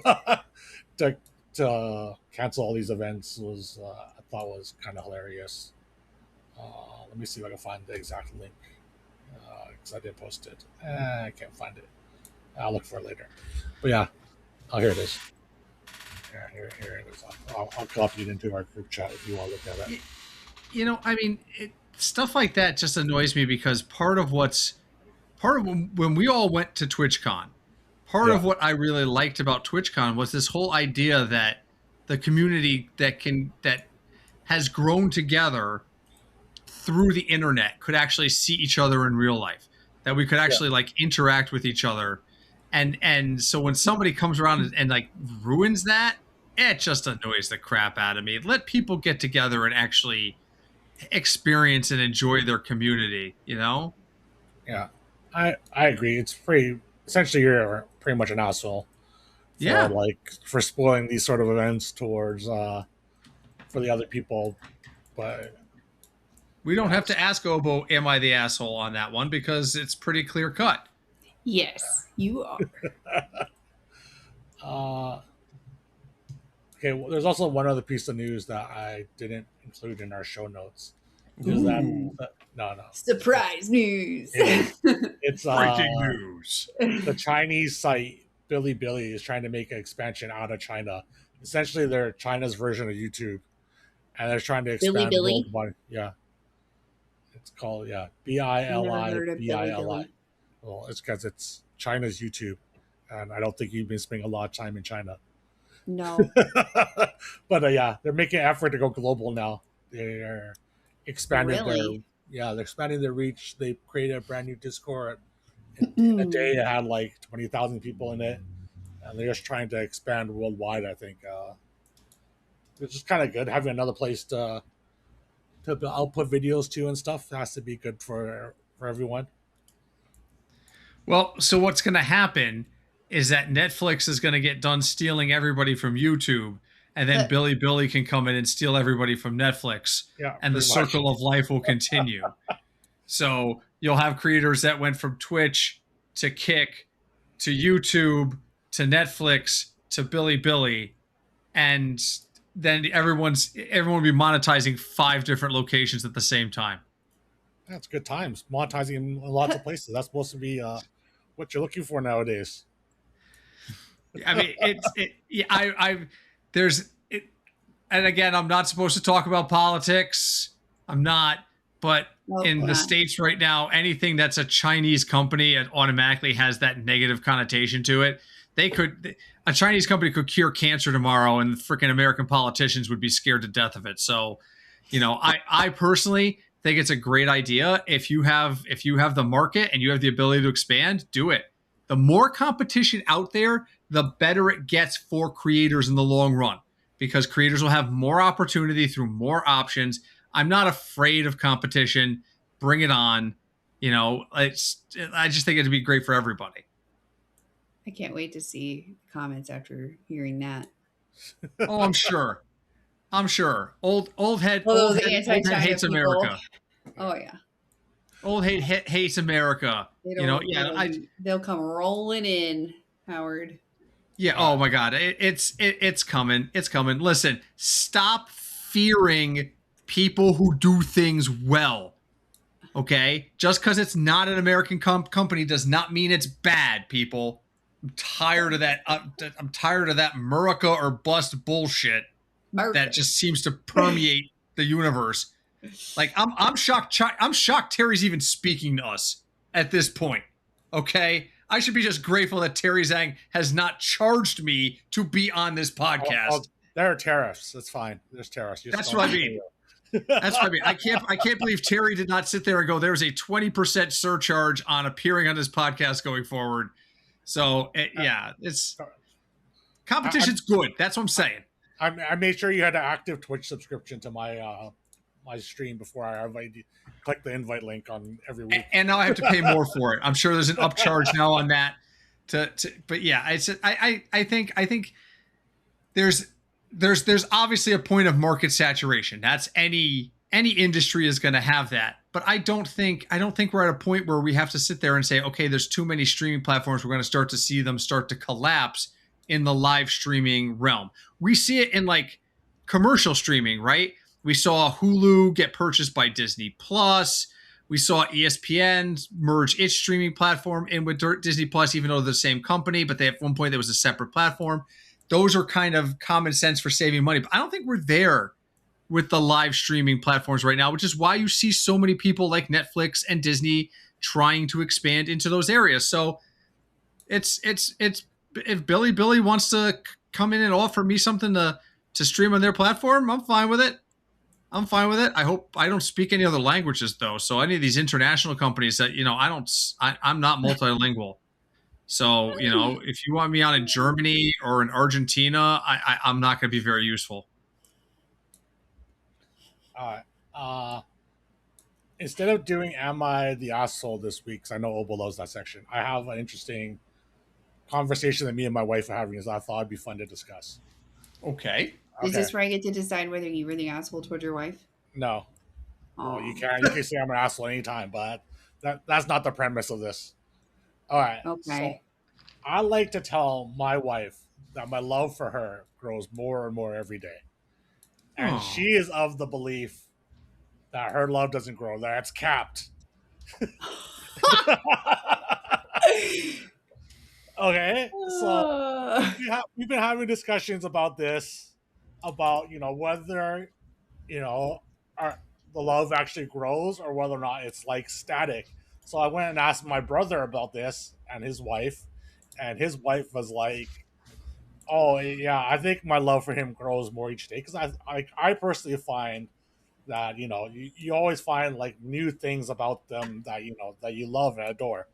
cancel all these events was I thought was kind of hilarious. Let me see if I can find the exact link because I did post it. I can't find it. I'll look for it later. But yeah, here it is. Here it is. I'll copy it into our group chat if you want to look at it. I mean, stuff like that just annoys me because part of when we all went to TwitchCon, part of what I really liked about TwitchCon was this whole idea that the community that has grown together through the internet could actually see each other in real life, that we could actually like interact with each other. And so when somebody comes around and like ruins that, it just annoys the crap out of me. Let people get together and actually experience and enjoy their community, Yeah, I agree. It's essentially you're pretty much an asshole. For spoiling these sort of events towards for the other people. But we don't have to ask Obo, am I the asshole on that one, because it's pretty clear cut. Yes, you are. Okay, well, there's also one other piece of news that I didn't include in our show notes. Is that no surprise news? It's breaking news. The Chinese site Bilibili is trying to make an expansion out of China. Essentially, they're China's version of YouTube, and they're trying to expand worldwide. Yeah, it's called Bili. Well, it's because it's China's YouTube, and I don't think you've been spending a lot of time in China. No. But they're making an effort to go global now. They're expanding they're expanding their reach. They created a brand new Discord. In a day, it had like 20,000 people in it, and they're just trying to expand worldwide. I think it's just kind of good having another place to output videos to and stuff. It has to be good for everyone. Well, so what's going to happen is that Netflix is going to get done stealing everybody from YouTube, and then But- Billy can come in and steal everybody from Netflix, Yeah, and the pretty much. circle of life will continue. So you'll have creators that went from Twitch to Kick to YouTube to Netflix to Billy, and then everyone will be monetizing 5 different locations at the same time. That's good times. Monetizing in lots of places. That's supposed to be what you're looking for nowadays. I mean, there's it, and again, I'm not supposed to talk about politics. I'm not, but Well, in we're the not. States right now, anything that's a Chinese company, it automatically has that negative connotation to it. A Chinese company could cure cancer tomorrow, and the freaking American politicians would be scared to death of it. So, I personally think it's a great idea. If you have the market and you have the ability to expand, do it. The more competition out there, the better it gets for creators in the long run, because creators will have more opportunity through more options. I'm not afraid of competition. Bring it on. I just think it'd be great for everybody. I can't wait to see comments after hearing that. Oh, I'm sure. Old head Well, those old head anti-China hates people. America. Oh yeah. Old head hates America. They'll come rolling in, Howard. Yeah. Oh my God. It's coming. It's coming. Listen, stop fearing people who do things well. Okay. Just because it's not an American company does not mean it's bad, people. I'm tired of that. I'm tired of that America or bust bullshit that just seems to permeate the universe. Like I'm shocked. I'm shocked Terry's even speaking to us at this point. Okay. I should be just grateful that Terry Zhang has not charged me to be on this podcast. There are tariffs. That's fine. There's tariffs. That's what I mean. That's what I mean. I can't believe Terry did not sit there and go, there's a 20% surcharge on appearing on this podcast going forward. So it's competition's good. That's what I'm saying. I made sure you had an active Twitch subscription to my my stream before I click the invite link on every week. And now I have to pay more for it. I'm sure there's an upcharge now on that. But yeah, I think there's obviously a point of market saturation. That's any industry is going to have that. But I don't think we're at a point where we have to sit there and say, okay, there's too many streaming platforms. We're going to start to see them start to collapse in the live streaming realm. We see it in like commercial streaming, right? We saw Hulu get purchased by Disney Plus. We saw ESPN merge its streaming platform in with Disney Plus, even though they're the same company, but at one point there was a separate platform. Those are kind of common sense for saving money. But I don't think we're there with the live streaming platforms right now, which is why you see so many people like Netflix and Disney trying to expand into those areas. So it's if Billy wants to come in and offer me something to stream on their platform, I'm fine with it. I hope I don't speak any other languages though. So any of these international companies that, I'm not multilingual. So, if you want me on in Germany or in Argentina, I'm not going to be very useful. All right. Instead of doing Am I the Asshole this week, because I know Obo loves that section, I have an interesting conversation that me and my wife are having, as I thought it'd be fun to discuss. Okay. Is this where I get to decide whether you were the asshole towards your wife? No. Oh. Well, you can say I'm an asshole anytime, but that's not the premise of this. All right. Okay. So I like to tell my wife that my love for her grows more and more every day. And she is of the belief that her love doesn't grow, that it's capped. Okay. So we've been having discussions about this, about, whether, the love actually grows or whether or not it's like static. So I went and asked my brother about this and his wife was like, oh yeah, I think my love for him grows more each day, because I personally find that you always find like new things about them that that you love and adore,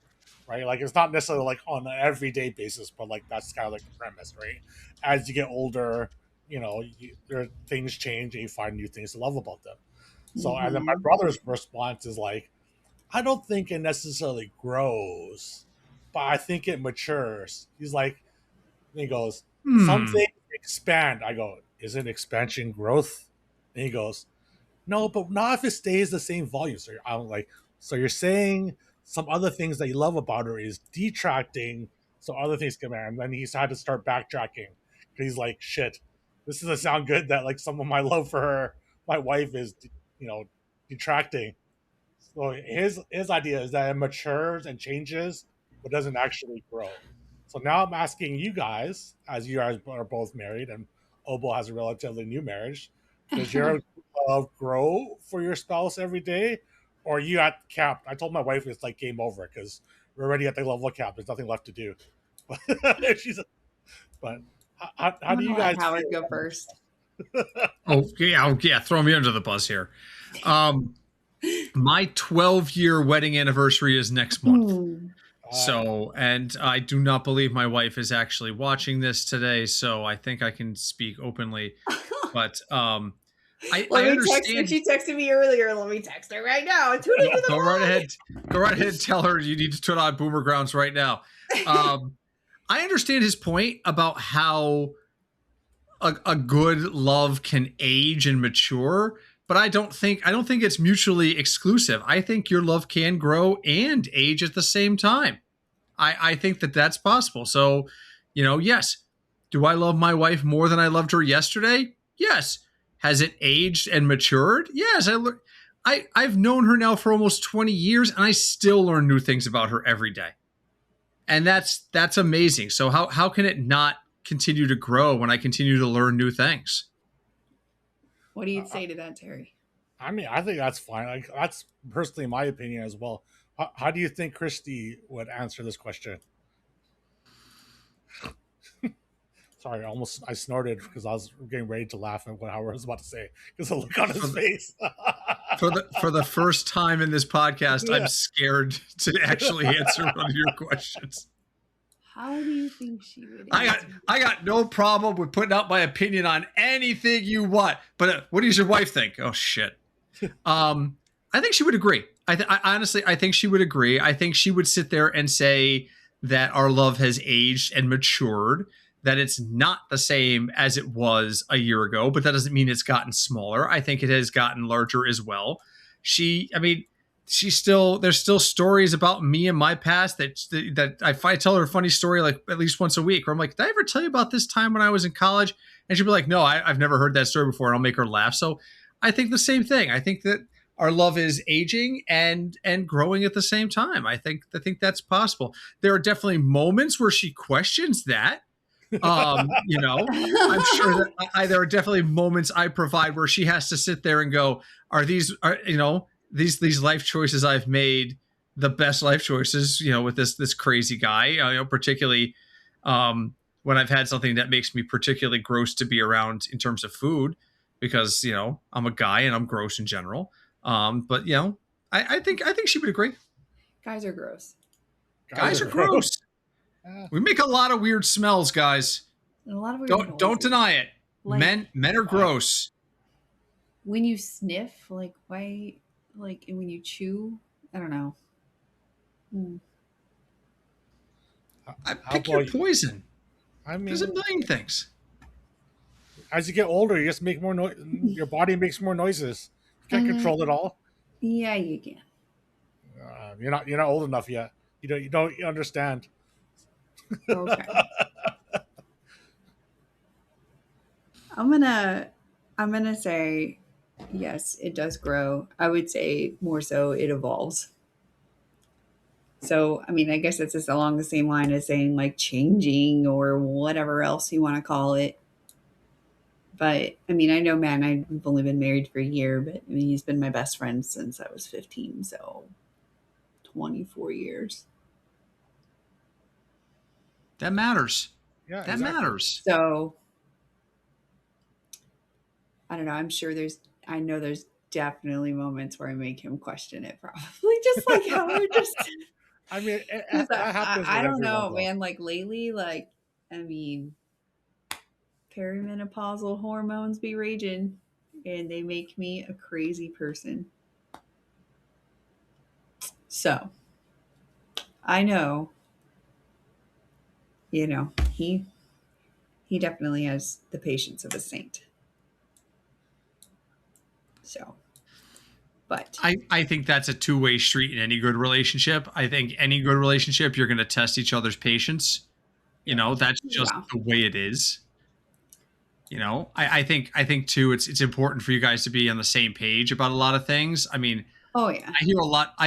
right? Like it's not necessarily like on an everyday basis, but like that's kind of like the premise, right? As you get older, things change and you find new things to love about them. So and then my brother's response is like, I don't think it necessarily grows, but I think it matures. He goes, some things expand. I go, isn't expansion growth? And he goes, no, but not if it stays the same volume. So I'm like, so you're saying some other things that you love about her is detracting, so other things come in. And then he's had to start backtracking because he's like, shit, this doesn't sound good. That like some of my love for her, my wife, is detracting. So his idea is that it matures and changes, but doesn't actually grow. So now I'm asking you guys, as you guys are both married and Obo has a relatively new marriage, does your love grow for your spouse every day, or are you at cap? I told my wife it's like game over because we're already at the level of cap. There's nothing left to do. But she's, but how I'm do you gonna let guys Howard feel? go first. Oh yeah, throw me under the bus here. My 12-year wedding anniversary is next month. Ooh. So, and I do not believe my wife is actually watching this today, so I think I can speak openly. But I understand. She texted me earlier. Let me text her right now. Tune into the Go pod. right ahead. Go right ahead and tell her you need to turn on Boomer Grounds right now. I understand his point about how a good love can age and mature, but I don't think it's mutually exclusive. I think your love can grow and age at the same time. I think that's possible. So, yes. Do I love my wife more than I loved her yesterday? Yes. Has it aged and matured? Yes. I've known her now for almost 20 years, and I still learn new things about her every day. And that's amazing. So how can it not continue to grow when I continue to learn new things? What do you say to that, Terry? I mean, I think that's fine. Like, that's personally my opinion as well. How do you think Christy would answer this question? Sorry, I snorted because I was getting ready to laugh at what Howard was about to say because the look on his face. For the first time in this podcast, yeah. I'm scared to actually answer one of your questions. How do you think she would answer? I got no problem with putting out my opinion on anything you want. But what does your wife think? Oh shit. I think she would agree. I honestly think she would agree. I think she would sit there and say that our love has aged and matured, that it's not the same as it was a year ago, but that doesn't mean it's gotten smaller. I think it has gotten larger as well. There's still stories about me and my past that I tell her a funny story like at least once a week where I'm like, did I ever tell you about this time when I was in college? And she'll be like, no, I've never heard that story before. And I'll make her laugh. So I think the same thing. I think that our love is aging and growing at the same time. I think that's possible. There are definitely moments where she questions that. I'm sure that there are definitely moments I provide where she has to sit there and go, these life choices I've made the best life choices, with this crazy guy, particularly when I've had something that makes me particularly gross to be around in terms of food, because, I'm a guy and I'm gross in general. But I think she would agree. Guys are gross. Guys are gross. We make a lot of weird smells, guys. And a lot of weird don't deny it. Men are gross. When you sniff, like why, like when you chew, I don't know. I pick your poison. I mean, there's a million things. As you get older, you just make more noise. Your body makes more noises. You can't control it all. Yeah, you can. You're not old enough yet. You don't understand. Okay. I'm gonna say yes, it does grow. I would say more so it evolves. So, I mean, I guess it's just along the same line as saying like changing or whatever else you want to call it. But I mean, I know Matt and I've only been married for a year, but I mean, he's been my best friend since I was 15, so 24 years. That matters. Yeah, that matters. So I don't know. I know there's definitely moments where I make him question it, probably just like how we're just. I mean, that happens. I don't know, man. Like lately, I mean, perimenopausal hormones be raging, and they make me a crazy person. So I know. He definitely has the patience of a saint. So, but I think that's a two-way street in any good relationship. I think any good relationship, you're going to test each other's patience. You know, that's just yeah. the way it is. You know, I think too, it's important for you guys to be on the same page about a lot of things. I mean, Oh yeah. I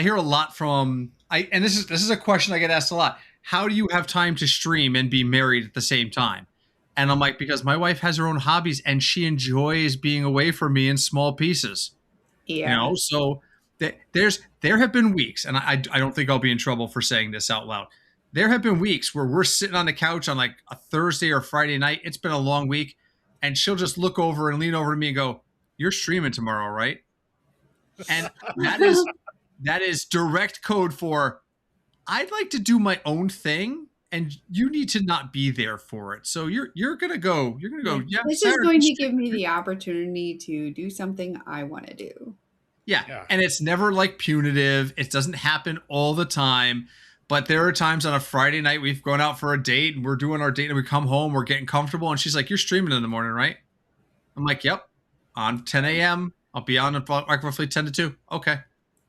hear a lot from and this is a question I get asked a lot. How do you have time to stream and be married at the same time? And I'm like, because my wife has her own hobbies and she enjoys being away from me in small pieces. You Yeah. know, so there have been weeks, and I don't think I'll be in trouble for saying this out loud. There have been weeks where we're sitting on the couch on like a Thursday or Friday night. It's been a long week, and she'll just look over and lean over to me and go, "You're streaming tomorrow, right?" And that is direct code for I'd like to do my own thing, and you need to not be there for it. So you're gonna go. You're gonna go. Yeah, This is going to give me the opportunity to do something I want to do. Yeah. And it's never like punitive. It doesn't happen all the time. But there are times on a Friday night we've gone out for a date and we're doing our date and we come home, we're getting comfortable. And she's like, "You're streaming in the morning, right?" I'm like, "Yep. On 10 a.m. I'll be on like roughly 10 to 2. Okay.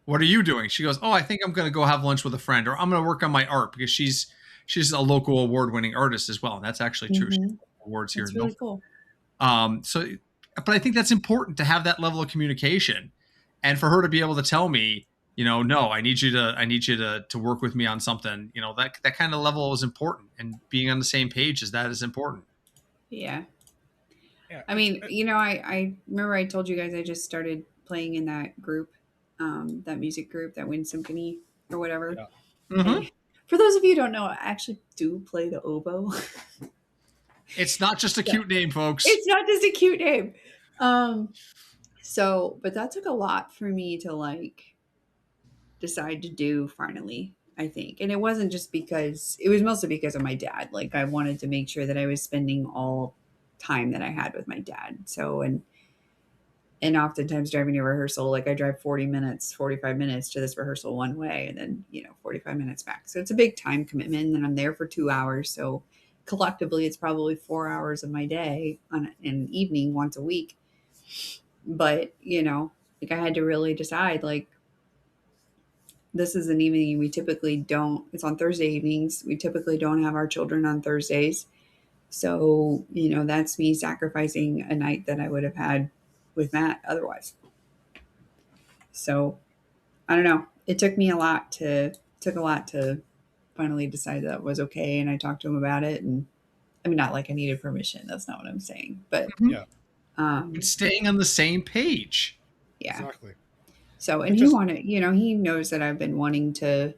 What are you doing?" She goes, "Oh, I think I'm going to go have lunch with a friend, or I'm going to work on my art," because she's a local award-winning artist as well. And that's actually true. She has awards here That's in really Milford. cool. So, but I think that's important to have that level of communication, and for her to be able to tell me, you know, "No, I need you to work with me on something." You know, that kind of level is important, and being on the same page is important. Yeah. Yeah. I mean, you know, I remember I told you guys I just started playing in that group, that music group, that Wind Symphony or whatever. Yeah. Mm-hmm. And for those of you who don't know, I actually do play the oboe. It's not just a cute name, folks. It's not just a cute name. So, but that took a lot for me to like decide to do finally, I think. And it wasn't just because it was mostly because of my dad. Like I wanted to make sure that I was spending all time that I had with my dad. So and oftentimes driving to rehearsal, like I drive 40 minutes, 45 minutes to this rehearsal one way and then, 45 minutes back. So it's a big time commitment and I'm there for 2 hours. So collectively it's probably 4 hours of my day on an evening once a week. But, like I had to really decide like this is an evening we typically don't, it's on Thursday evenings. We typically don't have our children on Thursdays. So, that's me sacrificing a night that I would have had with Matt otherwise. So I don't know. It took a lot to finally decide that was okay. And I talked to him about it. And I mean, not like I needed permission. That's not what I'm saying. But Yeah. It's staying on the same page. Yeah. Exactly. So, and he wanted, he knows that I've been wanting to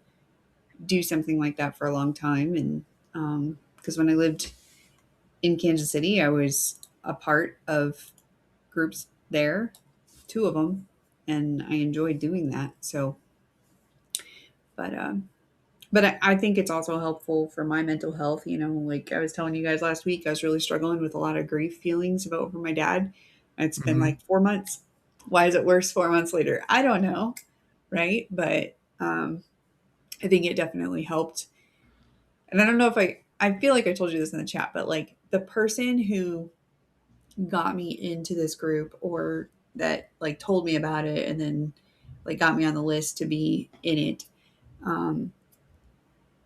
do something like that for a long time. And because when I lived in Kansas City, I was a part of groups there, 2 of them, and I enjoyed doing that. So, but I think it's also helpful for my mental health. Like I was telling you guys last week, I was really struggling with a lot of grief feelings over my dad. It's been like 4 months. Why is it worse 4 months later? I don't know. Right. But I think it definitely helped. And I don't know if I feel like I told you this in the chat, but like the person who got me into this group or that like told me about it and then like got me on the list to be in it.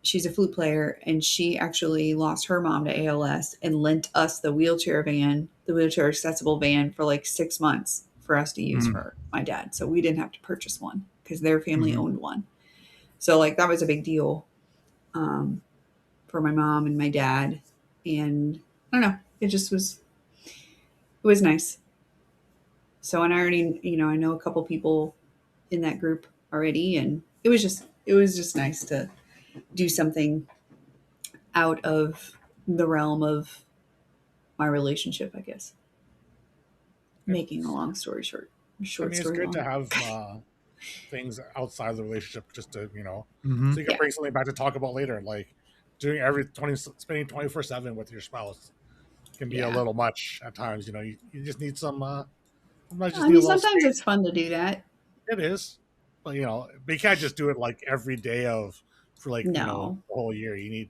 She's a flute player and she actually lost her mom to ALS and lent us the wheelchair accessible van for like 6 months for us to use for my dad. So we didn't have to purchase one because their family owned one. So like that was a big deal for my mom and my dad. And I don't know, it was nice. So, and I already, I know a couple people in that group already, and it was just nice to do something out of the realm of my relationship, I guess. Making a long story short. It's good to have things outside of the relationship just to, so you can bring something back to talk about later. Like doing spending 24/7 with your spouse can be a little much at times. You just need some. Sometimes it's fun to do that. It is, but you can't just do it like every day for like the whole year. You need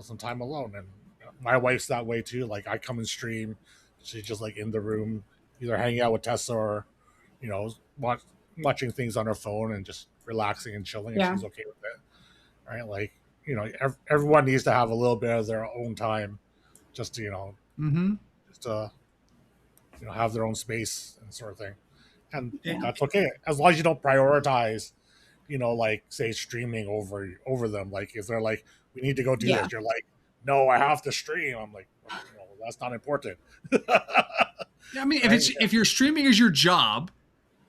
some time alone. And my wife's that way too. Like I come and stream, she's just like in the room, either hanging out with Tessa or watching things on her phone and just relaxing and chilling, and Yeah. she's okay with it, right? Like, everyone needs to have a little bit of their own time, just to Mm-hmm. just to have their own space and sort of thing, and Yeah. that's okay as long as you don't prioritize, like say streaming over them. Like if they're like, we need to go do Yeah. this, you're like, no, I have to stream. I'm like, that's not important. Yeah, I mean, Right? if you're streaming is your job,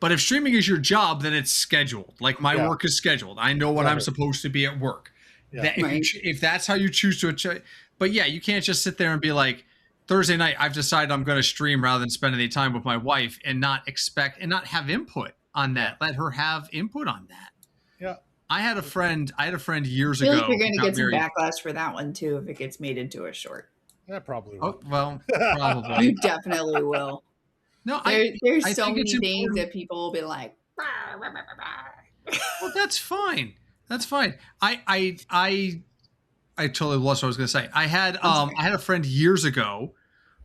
but if streaming is your job, then it's scheduled. Like my Yeah. work is scheduled. I know when I'm Exactly. supposed to be at work. Yeah. That if, Right. if that's how you choose to, but yeah, you can't just sit there and be like, Thursday night, I've decided I'm going to stream rather than spend any time with my wife and not expect and not have input on that. Let her have input on that. Yeah. I had a friend years I feel ago. like you're going who to got get some married. backlash for that one too if it gets made into a short. Yeah, probably Oh, will. well, probably. You definitely will. No, There's I so think many it's things important. that people will be like, Well, that's fine. That's fine. I totally lost what I was going to say. I had a friend years ago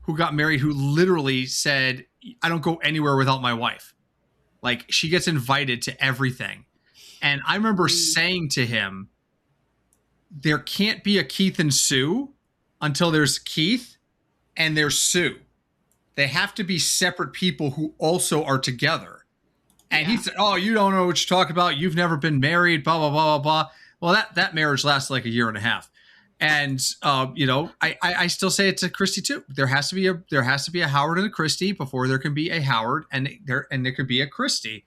who got married who literally said, "I don't go anywhere without my wife." Like she gets invited to everything. And I remember saying to him, there can't be a Keith and Sue until there's Keith and there's Sue. They have to be separate people who also are together. And he said, "Oh, you don't know what you're talking about. You've never been married, blah, blah, blah, blah, blah." Well, that marriage lasted like a year and a half. And I still say it to Christy too. There has to be a Howard and a Christy before there can be a Howard and there could be a Christy.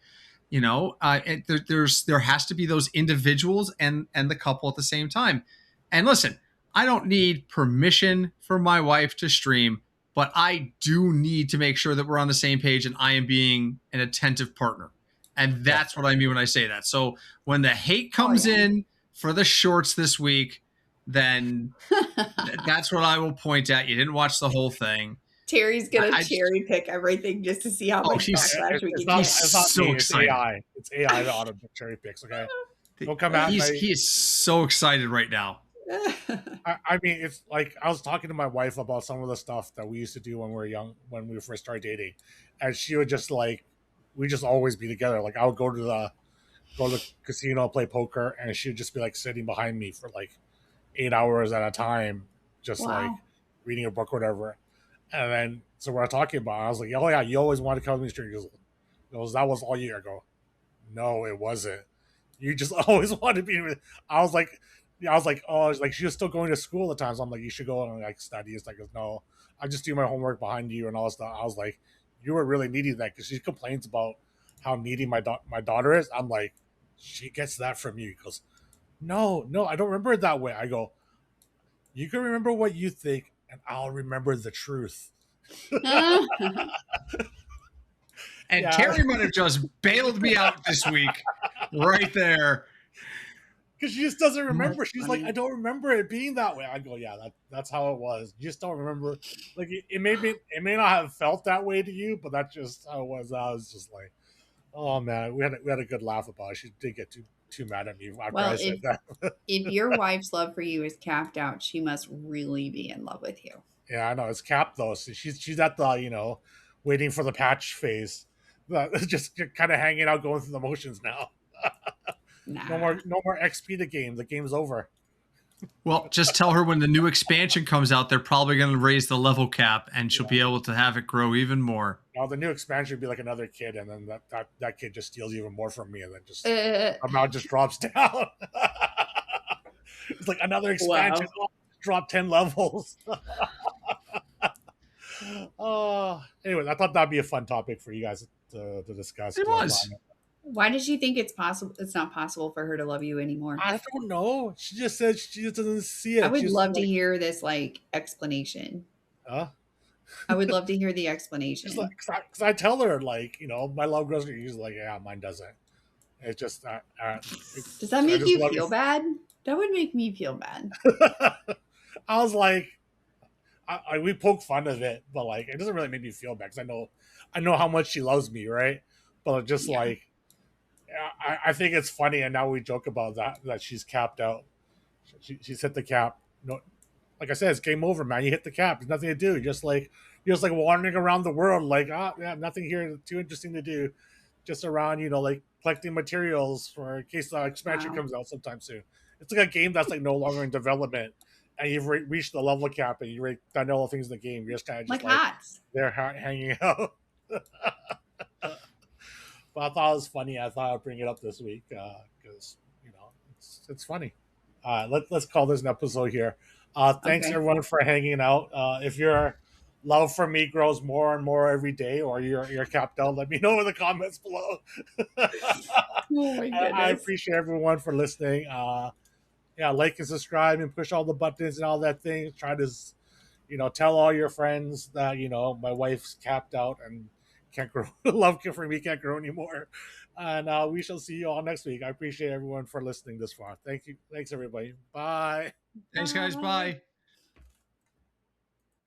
There has to be those individuals and the couple at the same time. And listen, I don't need permission for my wife to stream, but I do need to make sure that we're on the same page and I am being an attentive partner. And that's what I mean when I say that. So when the hate comes in for the shorts this week, then that's what I will point at. You didn't watch the whole thing. Terry's gonna cherry pick everything just to see how much backlash we can get. It's not so me, excited. It's AI that auto cherry picks. Okay, don't come out. He is so excited right now. I mean, it's like I was talking to my wife about some of the stuff that we used to do when we were young, when we first started dating, and she would just like, we just always be together. Like I would go to the casino, play poker, and she would just be like sitting behind me for like 8 hours at a time, just like reading a book or whatever. And then so we're talking about it, I was like, "Oh yeah, you always wanted to come to me straight." He goes, "That was all year ago." No, it wasn't. You just always wanted to be with. I was like, "Oh, it's like she was still going to school at times." So I'm like, "You should go and like study." It's like, "No, I just do my homework behind you and all that stuff." I was like, "You were really needing that," because she complains about how needy my daughter is. I'm like, "She gets that from you." He goes, No, I don't remember it that way. I go, "You can remember what you think, and I'll remember the truth." And Terry might have just bailed me out this week, right there. Because she just doesn't remember. She's like, "I don't remember it being that way." I go, "Yeah, that's how it was. You just don't remember." Like it may not have felt that way to you, but that's just how it was. I was just like, "Oh man," we had a good laugh about it. She did get too mad at me after I said that. If your wife's love for you is capped out, she must really be in love with you. Yeah, I know it's capped though. So she's at the waiting for the patch phase, just kind of hanging out, going through the motions now. Nah. No more XP to game. The game's over. Well, just tell her when the new expansion comes out, they're probably going to raise the level cap, and she'll be able to have it grow even more. Now the new expansion would be like another kid, and then that kid just steals even more from me, and then just amount just drops down. It's like another expansion. Wow. Drop 10 levels. Anyway, I thought that'd be a fun topic for you guys to discuss. It was. Why does she think it's possible? It's not possible for her to love you anymore. I don't know. She just said she just doesn't see it. I would love to hear this explanation. Huh? I would love to hear the explanation. Because I tell her my love grows. She's like, "Yeah, mine doesn't." It's just does that make you feel bad? That would make me feel bad. I was like, we poke fun of it, but like it doesn't really make me feel bad because I know how much she loves me, right? But just like, I think it's funny, and now we joke about that she's capped out. She's hit the cap. No, like I said, it's game over, man. You hit the cap. There's nothing to do. You're just like wandering around the world, like, yeah, nothing here too interesting to do. just around, like collecting materials for in case the expansion Wow. comes out sometime soon. It's like a game that's like no longer in development, and you've reached the level cap, and you've done all the things in the game. You're just kind of just Like like HOTS. there hanging out. But I thought it was funny. I thought I'd bring it up this week because it's funny. Let's call this an episode here. Thanks Okay. everyone for hanging out. If your love for me grows more and more every day, or you're capped out, let me know in the comments below. Oh my goodness. I appreciate everyone for listening. Yeah, like and subscribe and push all the buttons and all that thing. Try to, tell all your friends that my wife's capped out and can't grow. Love for me can't grow anymore. And we shall see you all next week. I appreciate everyone for listening this far. Thank you. Thanks everybody. Bye. Thanks, guys. Bye.